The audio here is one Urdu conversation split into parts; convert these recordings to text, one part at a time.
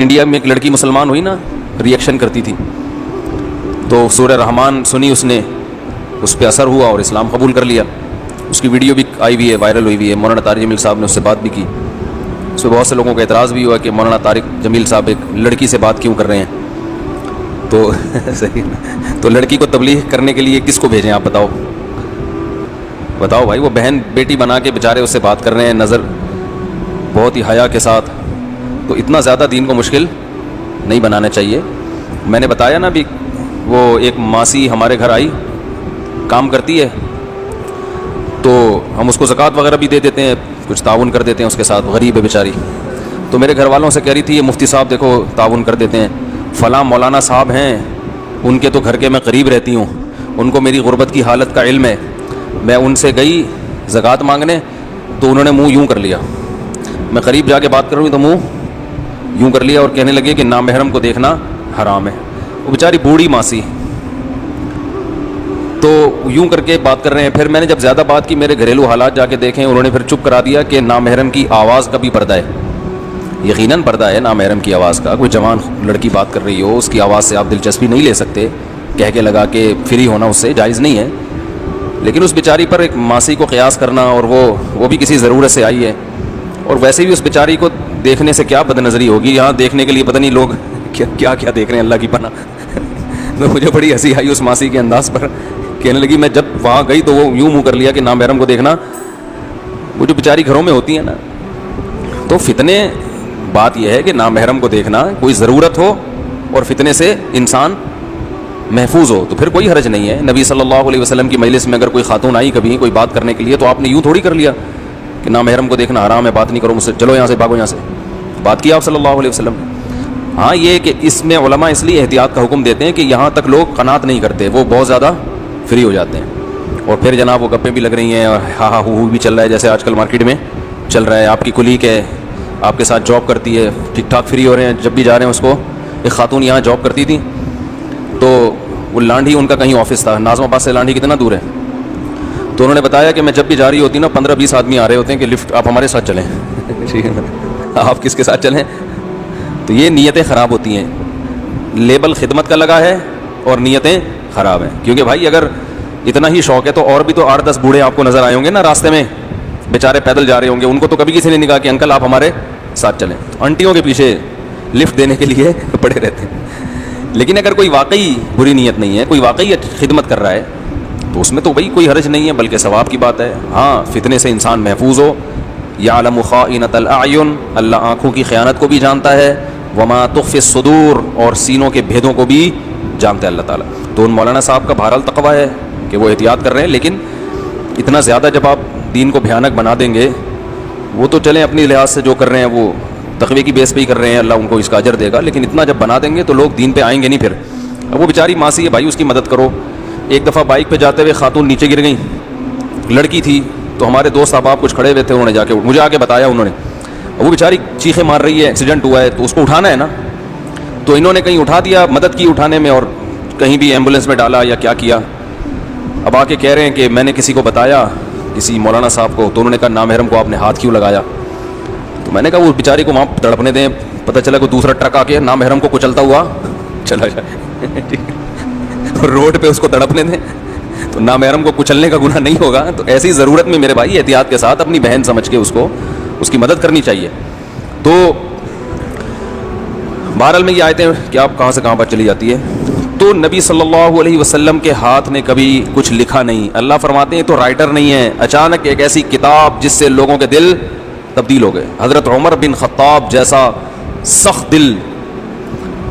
انڈیا میں ایک لڑکی مسلمان ہوئی نا، ریئیکشن کرتی تھی تو سورہ رحمان سنی اس نے، اس پہ اثر ہوا اور اسلام قبول کر لیا. اس کی ویڈیو بھی آئی ہوئی ہے، وائرل ہوئی ہوئی ہے. مولانا طارق جمیل صاحب نے اس سے بات بھی کی. اس پہ بہت سے لوگوں کا اعتراض بھی ہوا کہ مولانا طارق جمیل صاحب ایک لڑکی سے بات کیوں کر رہے ہیں. تو صحیح، تو لڑکی کو تبلیغ کرنے کے لیے کس کو بھیجیں آپ بتاؤ بھائی. وہ بہن بیٹی بنا کے بیچارے اس سے بات کر رہے ہیں نظر بہت ہی حیا کے ساتھ. تو اتنا زیادہ دین کو مشکل نہیں بنانا چاہیے. میں نے بتایا نا بھی، وہ ایک ماسی ہمارے گھر آئی، کام کرتی ہے، تو ہم اس کو زکوٰۃ وغیرہ بھی دے دیتے ہیں، کچھ تعاون کر دیتے ہیں اس کے ساتھ. غریب ہے بیچاری. تو میرے گھر والوں سے کہہ رہی تھی یہ مفتی صاحب دیکھو تعاون کر دیتے ہیں، فلاں مولانا صاحب ہیں ان کے تو گھر کے میں قریب رہتی ہوں، ان کو میری غربت کی حالت کا علم ہے. میں ان سے گئی زکوٰۃ مانگنے تو انہوں نے منہ یوں کر لیا. میں قریب جا کے بات کر رہی ہوں تو منہ یوں کر لیا اور کہنے لگے کہ نامحرم کو دیکھنا حرام ہے. وہ بیچاری بوڑھی ماسی تو یوں کر کے بات کر رہے ہیں. پھر میں نے جب زیادہ بات کی، میرے گھریلو حالات جا کے دیکھیں، انہوں نے پھر چپ کرا دیا کہ نامحرم کی آواز کا بھی پردہ ہے. یقیناً پردہ ہے نامحرم کی آواز کا. کوئی جوان لڑکی بات کر رہی ہو، اس کی آواز سے آپ دلچسپی نہیں لے سکتے، کہہ کے لگا کہ فری ہونا اس سے جائز نہیں ہے. لیکن اس بیچاری پر ایک ماسی کو قیاس کرنا، اور وہ بھی کسی ضرورت سے آئی ہے، اور ویسے بھی اس بیچاری کو دیکھنے سے کیا بد نظری ہوگی. یہاں دیکھنے کے لیے پتہ نہیں لوگ کیا کیا دیکھ رہے ہیں، اللہ کی پناہ. مجھے بڑی ہنسی آئی اس ماسی کے انداز پر. کہنے لگی میں جب وہاں گئی تو وہ یوں منہ کر لیا کہ نامحرم کو دیکھنا. وہ جو بیچاری گھروں میں ہوتی ہیں نا، تو فتنے، بات یہ ہے کہ نامحرم کو دیکھنا کوئی ضرورت ہو اور فتنے سے انسان محفوظ ہو تو پھر کوئی حرج نہیں ہے. نبی صلی اللہ علیہ وسلم کی مجلس میں اگر کوئی خاتون آئی کبھی کوئی بات کرنے کے لیے، تو آپ نے یوں تھوڑی کر لیا کہ نامحرم کو دیکھنا حرام ہے، بات نہیں کرو مجھ سے، چلو یہاں سے، بھاگو یہاں سے. بات کیا آپ صلی اللہ علیہ وسلم نے. ہاں یہ کہ اس میں علماء اس لیے احتیاط کا حکم دیتے ہیں کہ یہاں تک لوگ قناعت نہیں کرتے، وہ بہت زیادہ فری ہو جاتے ہیں، اور پھر جناب وہ گپیں بھی لگ رہی ہیں اور ہاں ہاں ہو بھی چل رہا ہے، جیسے آج کل مارکیٹ میں چل رہا ہے. آپ کی کلیگ ہے، آپ کے ساتھ جاب کرتی ہے، ٹھیک ٹھاک فری ہو رہے ہیں. جب بھی جا رہے ہیں اس کو، ایک خاتون یہاں جاب کرتی تھی، تو وہ لانڈھی ان کا کہیں آفس تھا، ناظم آباد سے لانڈھی کتنا دور ہے. تو انہوں نے بتایا کہ میں جب بھی جا رہی ہوتی نا، 15-20 آدمی آ رہے ہوتے ہیں کہ لفٹ آپ ہمارے ساتھ چلیں. آپ کس کے ساتھ چلیں؟ تو یہ نیتیں خراب ہوتی ہیں. لیبل خدمت کا لگا ہے اور نیتیں خراب ہیں. کیونکہ بھائی اگر اتنا ہی شوق ہے تو اور بھی تو 8-10 بوڑھے آپ کو نظر آئے ہوں گے نا راستے میں، بیچارے پیدل جا رہے ہوں گے، ان کو تو کبھی کسی نے نہیں کہا کہ انکل آپ ہمارے ساتھ چلیں. تو انٹیوں کے پیچھے لفٹ دینے کے لیے پڑے رہتے ہیں. لیکن اگر کوئی واقعی بری نیت نہیں ہے، کوئی واقعی خدمت کر رہا ہے، تو اس میں تو بھائی کوئی حرج نہیں ہے، بلکہ ثواب کی بات ہے. ہاں فتنے سے انسان محفوظ ہو. یعلم خائنۃ الاعین، اللہ آنکھوں کی خیانت کو بھی جانتا ہے. وما تخفی الصدور، اور سینوں کے بھیدوں کو بھی جانتا ہے اللہ تعالیٰ. تو ان مولانا صاحب کا بہرحال تقویٰ ہے کہ وہ احتیاط کر رہے ہیں، لیکن اتنا زیادہ جب آپ دین کو بھیانک بنا دیں گے، وہ تو چلیں اپنی لحاظ سے جو کر رہے ہیں وہ تقوی کی بیس پہ ہی کر رہے ہیں، اللہ ان کو اس کا اجر دے گا. لیکن اتنا جب بنا دیں گے تو لوگ دین پہ آئیں گے نہیں پھر. اب وہ بیچاری ماسی ہے بھائی، اس کی مدد کرو. ایک دفعہ بائک پہ جاتے ہوئے خاتون نیچے گر گئیں، لڑکی تھی، تو ہمارے دوست احباب کچھ کھڑے ہوئے تھے، انہوں نے جا کے مجھے آ کے بتایا. انہوں نے، وہ بیچاری چیخیں مار رہی ہے، ایکسیڈنٹ ہوا ہے، تو اس کو اٹھانا ہے نا. تو انہوں نے کہیں اٹھا دیا، مدد کی اٹھانے میں، اور کہیں بھی ایمبولینس میں ڈالا یا کیا کیا. اب آ کے کہہ رہے ہیں کہ میں نے کسی کو بتایا، کسی مولانا صاحب کو، تو انہوں نے کہا نامحرم کو آپ نے ہاتھ کیوں لگایا. تو میں نے کہا وہ بیچاری کو وہاں تڑپنے دیں، پتہ چلا کوئی دوسرا ٹرک آ کے نامحرم کو کچلتا ہوا چلا جائے، روڈ پہ اس کو تڑپنے دیں، تو نامحرم کو کچلنے کا گناہ نہیں ہوگا. تو ایسی ضرورت میں میرے بھائی احتیاط کے ساتھ اپنی بہن سمجھ کے اس کی مدد کرنی چاہیے. تو بہرحال میں یہ آیتیں کہ آپ کہاں سے کہاں پر چلی جاتی ہے. تو نبی صلی اللہ علیہ وسلم کے ہاتھ نے کبھی کچھ لکھا نہیں. اللہ فرماتے ہیں تو رائٹر نہیں ہے. اچانک ایک ایسی کتاب جس سے لوگوں کے دل تبدیل ہو گئے. حضرت عمر بن خطاب جیسا سخت دل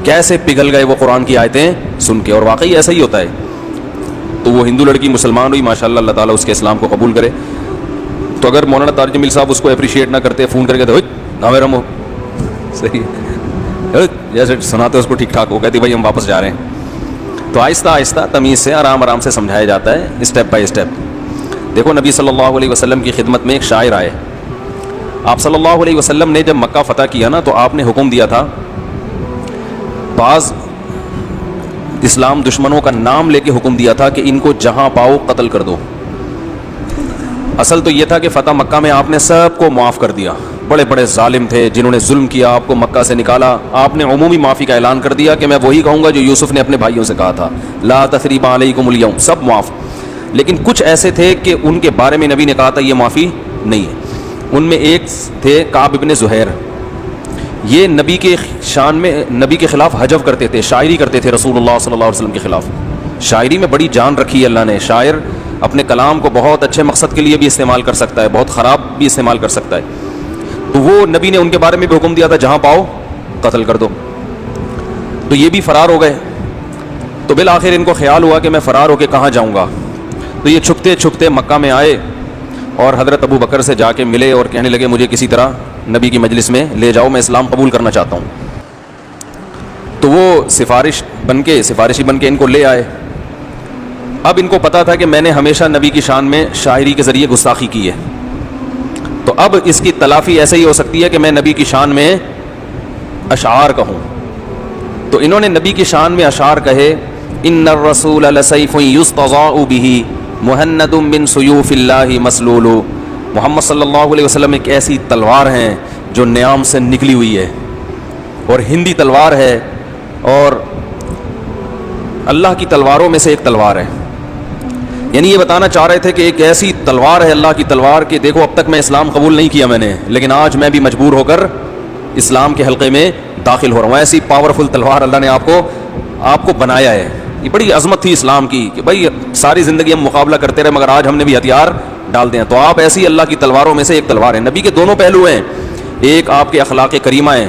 کیسے پگھل گئے وہ قرآن کی آیتیں سن کے. اور واقعی ایسا ہی ہوتا ہے. تو وہ ہندو لڑکی مسلمان ہوئی، ماشاءاللہ، اللہ تعالیٰ اس کے اسلام کو قبول کرے. تو اگر مولانا طارق جمیل صاحب اس کو اپریشیٹ نہ کرتے، فون کر کے تو نامحرم ہو، صحیح جیسے سناتے اس کو ٹھیک ٹھاک ہو، کہتی بھائی ہم واپس جا رہے ہیں. تو آہستہ آہستہ تمیز سے، آرام آرام سے سمجھایا جاتا ہے، اسٹیپ بائی اسٹیپ. دیکھو نبی صلی اللہ علیہ وسلم کی خدمت میں ایک شاعر آئے. آپ صلی اللہ علیہ وسلم نے جب مکہ فتح کیا نا، تو آپ نے حکم دیا تھا بعض اسلام دشمنوں کا نام لے کے حکم دیا تھا کہ ان کو جہاں پاؤ قتل کر دو. اصل تو یہ تھا کہ فتح مکہ میں آپ نے سب کو معاف کر دیا، بڑے بڑے ظالم تھے جنہوں نے ظلم کیا, آپ کو مکہ سے نکالا. آپ نے عمومی معافی کا اعلان کر دیا کہ میں وہی کہوں گا جو یوسف نے اپنے بھائیوں سے کہا تھا, لا تثریب علیکم اليوم, سب معاف. لیکن کچھ ایسے تھے کہ ان کے بارے میں نبی نے کہا تھا یہ معافی نہیں ہے. ان میں ایک تھے کعب ابن زہیر. یہ نبی کے شان میں نبی کے خلاف حجو کرتے تھے, شاعری کرتے تھے رسول اللہ صلی اللہ علیہ وسلم کے خلاف. شاعری میں بڑی جان رکھی ہے اللہ نے. شاعر اپنے کلام کو بہت اچھے مقصد کے لیے بھی استعمال کر سکتا ہے, بہت خراب بھی استعمال کر سکتا ہے. تو وہ نبی نے ان کے بارے میں بھی حکم دیا تھا جہاں پاؤ قتل کر دو. تو یہ بھی فرار ہو گئے. تو بالآخر ان کو خیال ہوا کہ میں فرار ہو کے کہاں جاؤں گا. تو یہ چھپتے چھپتے مکہ میں آئے اور حضرت ابو بکر سے جا کے ملے اور کہنے لگے مجھے کسی طرح نبی کی مجلس میں لے جاؤ, میں اسلام قبول کرنا چاہتا ہوں. تو وہ سفارشی بن کے ان کو لے آئے. اب ان کو پتا تھا کہ میں نے ہمیشہ نبی کی شان میں شاعری کے ذریعے گستاخی کی ہے, تو اب اس کی تلافی ایسے ہی ہو سکتی ہے کہ میں نبی کی شان میں اشعار کہوں. تو انہوں نے نبی کی شان میں اشعار کہے, ان الرسول لسیف یستضاء به مہند من سیوف اللہ مسلول. محمد صلی اللہ علیہ وسلم ایک ایسی تلوار ہیں جو نیام سے نکلی ہوئی ہے, اور ہندی تلوار ہے, اور اللہ کی تلواروں میں سے ایک تلوار ہے. یعنی یہ بتانا چاہ رہے تھے کہ ایک ایسی تلوار ہے اللہ کی تلوار کہ دیکھو اب تک میں اسلام قبول نہیں کیا میں نے, لیکن آج میں بھی مجبور ہو کر اسلام کے حلقے میں داخل ہو رہا ہوں. ایسی پاورفل تلوار اللہ نے آپ کو بنایا ہے. یہ بڑی عظمت تھی اسلام کی کہ بھائی ساری زندگی ہم مقابلہ کرتے رہے مگر آج ہم نے بھی ہتھیار ڈال دیں. تو آپ ایسی اللہ کی تلواروں میں سے ایک تلوار ہیں. نبی کے دونوں پہلو ہیں. ایک آپ کے اخلاق کریمہ ہیں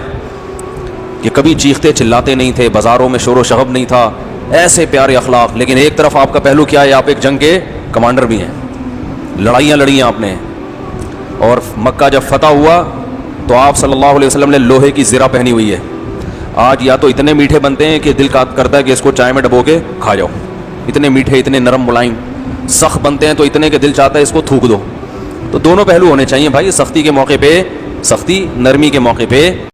کہ کبھی چیختے چلاتے نہیں تھے, بازاروں میں شور و شغب نہیں تھا, ایسے پیارے اخلاق. لیکن ایک طرف آپ کا پہلو کیا ہے, آپ ایک جنگ کے کمانڈر بھی ہیں, لڑائیاں لڑی ہیں آپ نے. اور مکہ جب فتح ہوا تو آپ صلی اللہ علیہ وسلم نے لوہے کی زرہ پہنی ہوئی ہے. آج یا تو اتنے میٹھے بنتے ہیں کہ دل کرتا ہے کہ اس کو چائے میں ڈبو کے کھا جاؤ, اتنے میٹھے, اتنے نرم ملائم. سخت بنتے ہیں تو اتنے کہ دل چاہتا ہے اس کو تھوک دو. تو دونوں پہلو ہونے چاہیے بھائی, سختی کے موقع پہ سختی, نرمی کے موقع پہ